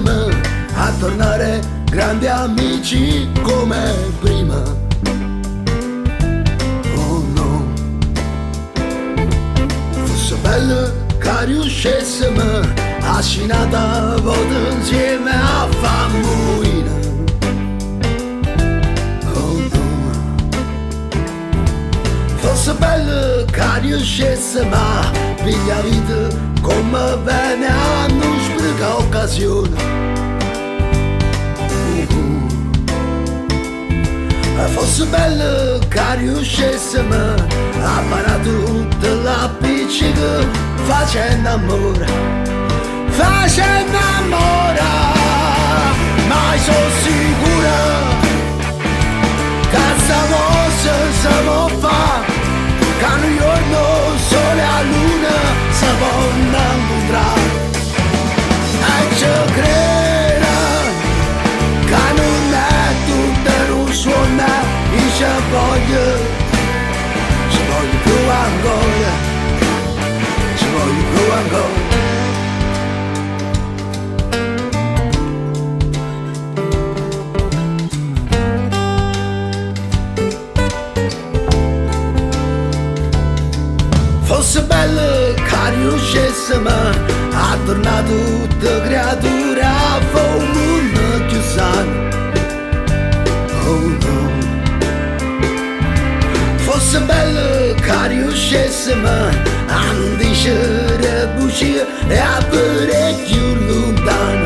riuscissimo a tornare grandi amici come prima. Oh no, fosse bello che riuscissimo a scinare volte insieme a famiglia. Oh no, fosse bello che riuscissimo a pigliare vita come bene a non sprecare occasione. Fosse bello che riuscissimo a fare tutta la piccica facendo amore, facendo amore. Ma sono sicura che sta cosa siamo fa, che un giorno sole a luna si possono incontrare. E ci credo che non è tutto un suono, ci voglio più ancora, ci voglio più ancora. Fosse bello che riuscissimo a tornare tutte creature a fare un mondo più sano. Oh no, fosse bello che riuscissimo a non dicere bugie e a parecchio lontano.